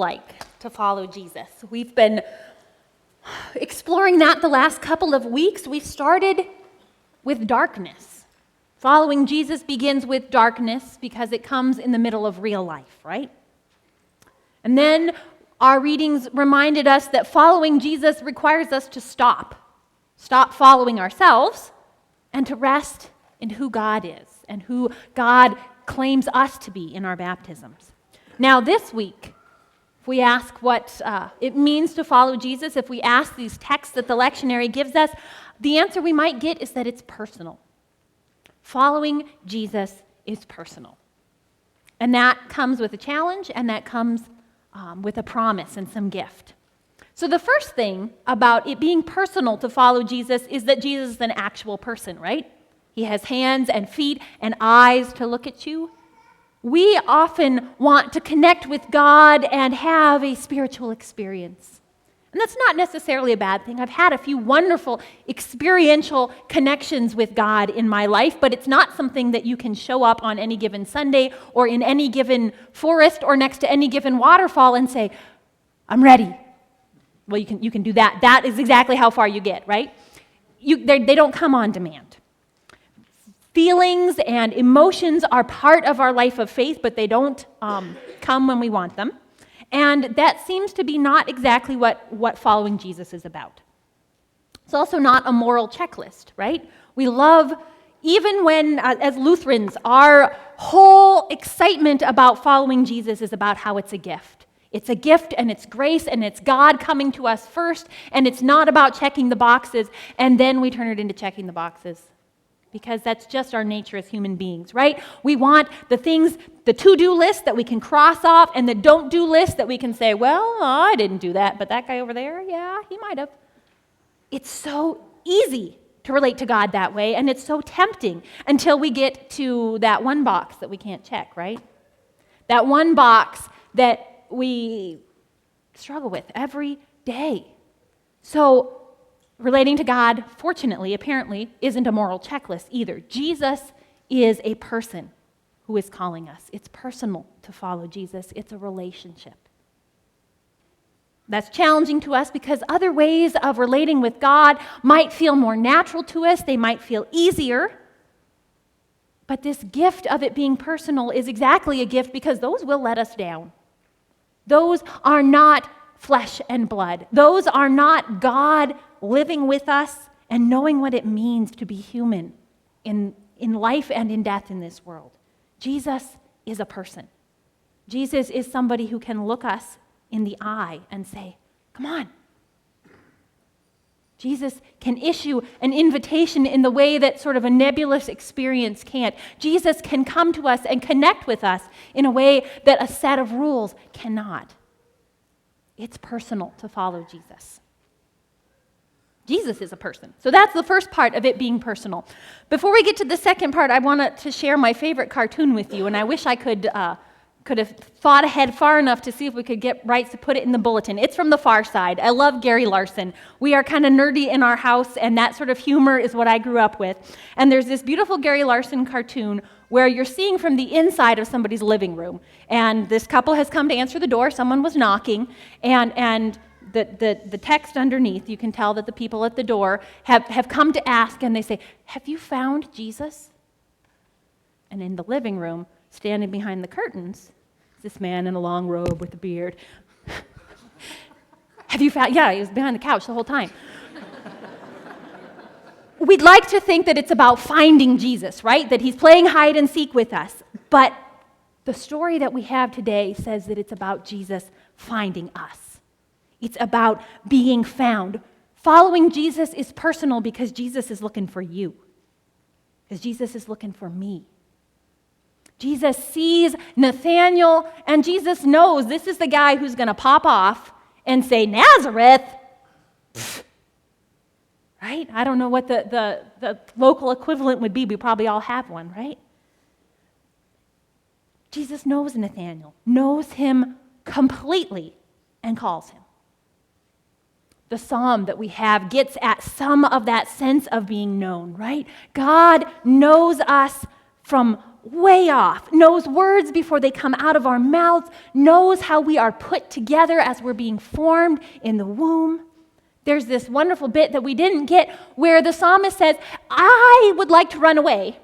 like to follow Jesus. We've been exploring that the last couple of weeks. We started with darkness. Following Jesus begins with darkness because it comes in the middle of real life, right? And then our readings reminded us that following Jesus requires us to stop following ourselves and to rest in who God is and who God claims us to be in our baptisms. Now this week, if we ask what it means to follow Jesus, if we ask these texts that the lectionary gives us, the answer we might get is that it's personal. Following Jesus is personal. And that comes with a challenge, and that comes with a promise and some gift. So the first thing about it being personal to follow Jesus is that Jesus is an actual person, right? He has hands and feet and eyes to look at you. We often want to connect with God and have a spiritual experience. And that's not necessarily a bad thing. I've had a few wonderful experiential connections with God in my life, but it's not something that you can show up on any given Sunday or in any given forest or next to any given waterfall and say, I'm ready. Well, you can do that. That is exactly how far you get, right? They don't come on demand. Feelings and emotions are part of our life of faith, but they don't come when we want them. And that seems to be not exactly what following Jesus is about. It's also not a moral checklist, right? We love, even when, as Lutherans, our whole excitement about following Jesus is about how it's a gift. It's a gift, and it's grace, and it's God coming to us first, and it's not about checking the boxes, and then we turn it into checking the boxes. Because that's just our nature as human beings, right? We want the things, the to-do list that we can cross off and the don't-do list that we can say, well, I didn't do that, but that guy over there, yeah, he might have. It's so easy to relate to God that way, and it's so tempting until we get to that one box that we can't check, right? That one box that we struggle with every day. So, relating to God, fortunately, apparently, isn't a moral checklist either. Jesus is a person who is calling us. It's personal to follow Jesus. It's a relationship. That's challenging to us because other ways of relating with God might feel more natural to us. They might feel easier. But this gift of it being personal is exactly a gift because those will let us down. Those are not flesh and blood. Those are not God living with us and knowing what it means to be human in life and in death in this world. Jesus is a person. Jesus is somebody who can look us in the eye and say, come on. Jesus can issue an invitation in the way that sort of a nebulous experience can't. Jesus can come to us and connect with us in a way that a set of rules cannot. It's personal to follow Jesus. Jesus is a person. So that's the first part of it being personal. Before we get to the second part, I want to share my favorite cartoon with you, and I wish I could have thought ahead far enough to see if we could get rights to put it in the bulletin. It's from The Far Side. I love Gary Larson. We are kind of nerdy in our house, and that sort of humor is what I grew up with. And there's this beautiful Gary Larson cartoon where you're seeing from the inside of somebody's living room. And this couple has come to answer the door. Someone was knocking, and the text underneath, you can tell that the people at the door have come to ask, and they say, have you found Jesus? And in the living room, standing behind the curtains, is this man in a long robe with a beard. Have you found? Yeah, he was behind the couch the whole time. We'd like to think that it's about finding Jesus, right? That he's playing hide and seek with us. But the story that we have today says that it's about Jesus finding us. It's about being found. Following Jesus is personal because Jesus is looking for you. Because Jesus is looking for me. Jesus sees Nathanael, and Jesus knows this is the guy who's going to pop off and say, Nazareth? Pfft. Right? I don't know what the local equivalent would be. We probably all have one, right? Jesus knows Nathanael, knows him completely, and calls him. The psalm that we have gets at some of that sense of being known, right? God knows us from way off, knows words before they come out of our mouths, knows how we are put together as we're being formed in the womb. There's this wonderful bit that we didn't get where the psalmist says, I would like to run away,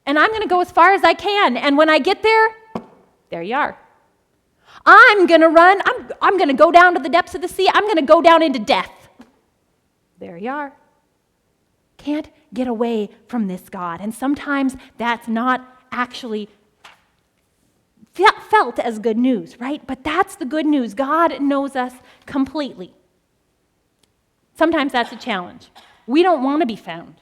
and I'm going to go as far as I can, and when I get there you are. I'm going to run, I'm going to go down to the depths of the sea, I'm going to go down into death. There you are. Can't get away from this God. And sometimes that's not actually felt as good news, right? But that's the good news. God knows us completely. Sometimes that's a challenge. We don't want to be found.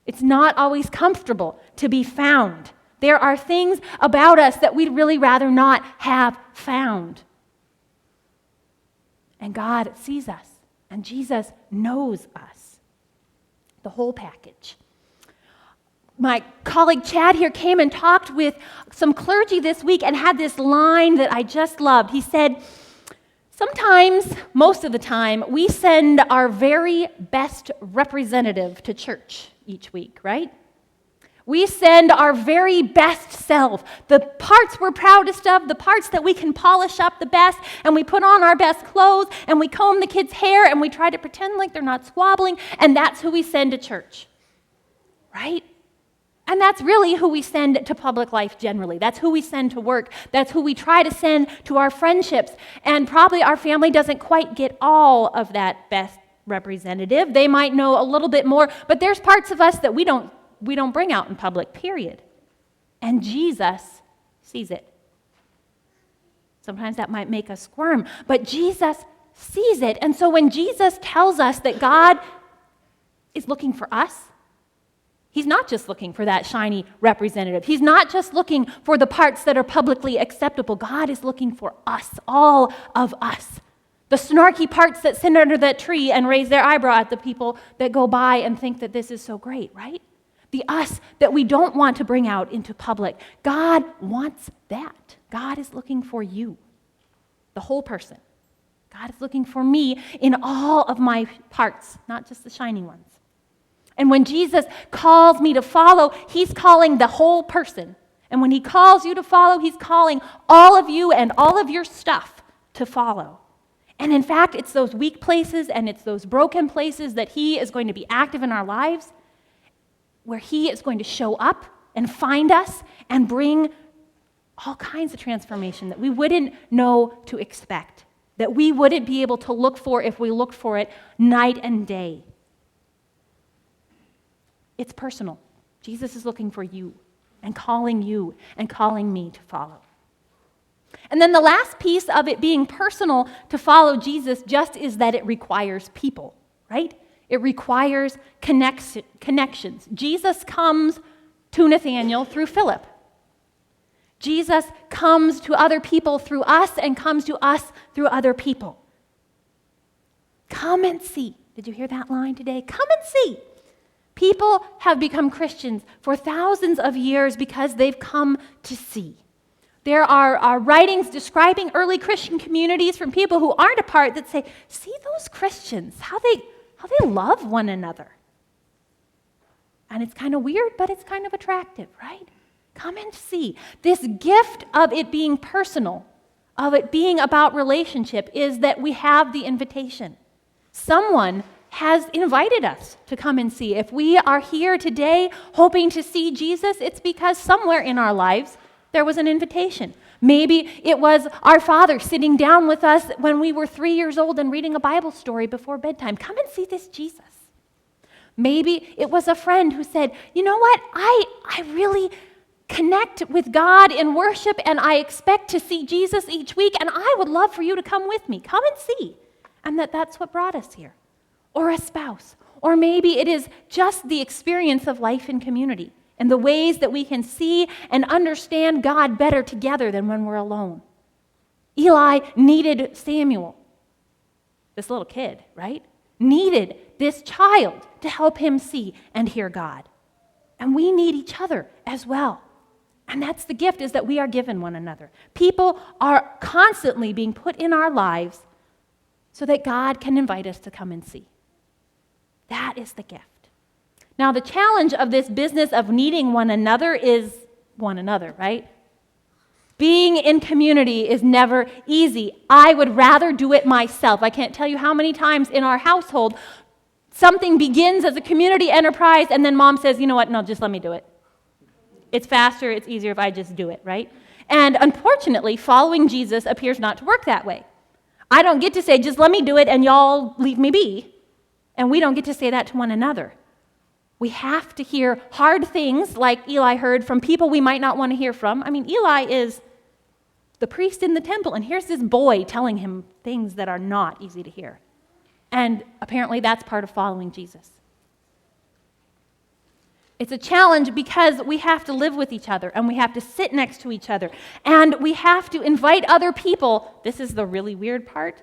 It's not always comfortable to be found. There are things about us that we'd really rather not have found. And God sees us, and Jesus knows us. The whole package. My colleague Chad here came and talked with some clergy this week and had this line that I just loved. He said, sometimes, most of the time, we send our very best representative to church each week, right? We send our very best self, the parts we're proudest of, the parts that we can polish up the best, and we put on our best clothes, and we comb the kids' hair, and we try to pretend like they're not squabbling, and that's who we send to church, right? And that's really who we send to public life generally. That's who we send to work. That's who we try to send to our friendships. And probably our family doesn't quite get all of that best representative. They might know a little bit more, but there's parts of us that we don't bring out in public, period. And Jesus sees it. Sometimes that might make us squirm, but Jesus sees it. And so when Jesus tells us that God is looking for us, He's not just looking for that shiny representative. He's not just looking for the parts that are publicly acceptable. God is looking for us, all of us. The snarky parts that sit under that tree and raise their eyebrow at the people that go by and think that this is so great, right? The us that we don't want to bring out into public. God wants that. God is looking for you, the whole person. God is looking for me in all of my parts, not just the shiny ones. And when Jesus calls me to follow, He's calling the whole person. And when He calls you to follow, He's calling all of you and all of your stuff to follow. And in fact, it's those weak places and it's those broken places that He is going to be active in our lives, where He is going to show up and find us and bring all kinds of transformation that we wouldn't know to expect, that we wouldn't be able to look for if we looked for it night and day. It's personal. Jesus is looking for you and calling me to follow. And then the last piece of it being personal to follow Jesus just is that it requires people, right? It requires connections. Jesus comes to Nathanael through Philip. Jesus comes to other people through us and comes to us through other people. Come and see. Did you hear that line today? Come and see. People have become Christians for thousands of years because they've come to see. There are writings describing early Christian communities from people who aren't a part that say, see those Christians, how they love one another. And it's kind of weird, but it's kind of attractive, right? Come and see. This gift of it being personal, of it being about relationship, is that we have the invitation. Someone has invited us to come and see. If we are here today hoping to see Jesus, it's because somewhere in our lives there was an invitation. Maybe it was our Father sitting down with us when we were 3 years old and reading a Bible story before bedtime. Come and see this Jesus. Maybe it was a friend who said, you know what, I really connect with God in worship and I expect to see Jesus each week and I would love for you to come with me. Come and see. And that's what brought us here. Or a spouse. Or maybe it is just the experience of life in community and the ways that we can see and understand God better together than when we're alone. Eli needed Samuel, this little kid, right? Needed this child to help him see and hear God. And we need each other as well. And that's the gift, is that we are given one another. People are constantly being put in our lives so that God can invite us to come and see. That is the gift. Now, the challenge of this business of needing one another is one another, right? Being in community is never easy. I would rather do it myself. I can't tell you how many times in our household something begins as a community enterprise and then mom says, you know what, no, just let me do it. It's faster, it's easier if I just do it, right? And unfortunately, following Jesus appears not to work that way. I don't get to say, just let me do it and y'all leave me be. And we don't get to say that to one another. We have to hear hard things like Eli heard from people we might not want to hear from. I mean, Eli is the priest in the temple, and here's this boy telling him things that are not easy to hear. And apparently that's part of following Jesus. It's a challenge because we have to live with each other, and we have to sit next to each other, and we have to invite other people, this is the really weird part,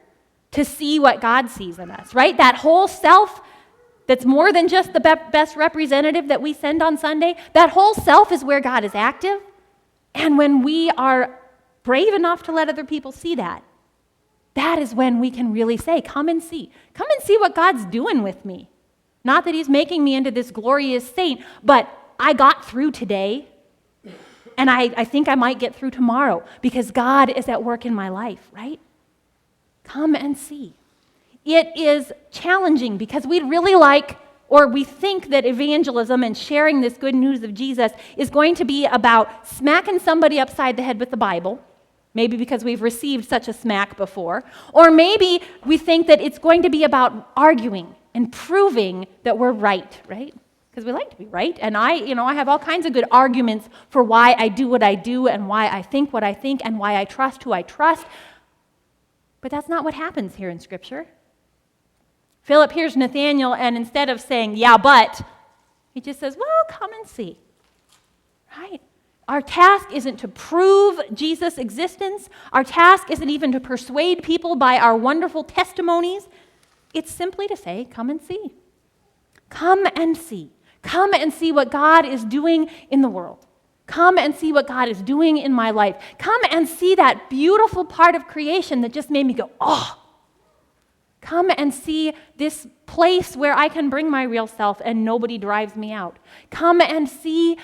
to see what God sees in us, right? That whole self that's more than just the best representative that we send on Sunday, that whole self is where God is active, and when we are brave enough to let other people see that, that is when we can really say, come and see. Come and see what God's doing with me. Not that he's making me into this glorious saint, but I got through today, and I think I might get through tomorrow because God is at work in my life, right? Come and see. It is challenging because we'd really like, or we think that evangelism and sharing this good news of Jesus is going to be about smacking somebody upside the head with the Bible, maybe because we've received such a smack before, or maybe we think that it's going to be about arguing and proving that we're right? Because we like to be right, and I have all kinds of good arguments for why I do what I do and why I think what I think and why I trust who I trust, but that's not what happens here in Scripture. Philip hears Nathanael, and instead of saying, yeah, but, he just says, well, come and see, right? Our task isn't to prove Jesus' existence. Our task isn't even to persuade people by our wonderful testimonies. It's simply to say, come and see. Come and see. Come and see what God is doing in the world. Come and see what God is doing in my life. Come and see that beautiful part of creation that just made me go, oh. Come and see this place where I can bring my real self and nobody drives me out. Come and see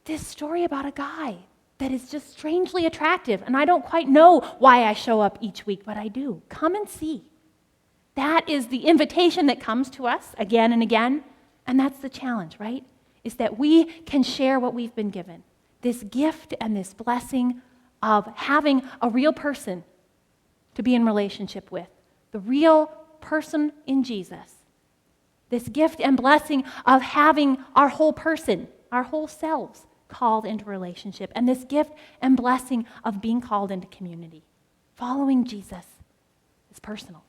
this story about a guy that is just strangely attractive, and I don't quite know why I show up each week, but I do. Come and see. That is the invitation that comes to us again and again, and that's the challenge, right? Is that we can share what we've been given. This gift and this blessing of having a real person to be in relationship with. The real person in Jesus. This gift and blessing of having our whole person, our whole selves called into relationship. And this gift and blessing of being called into community. Following Jesus is personal.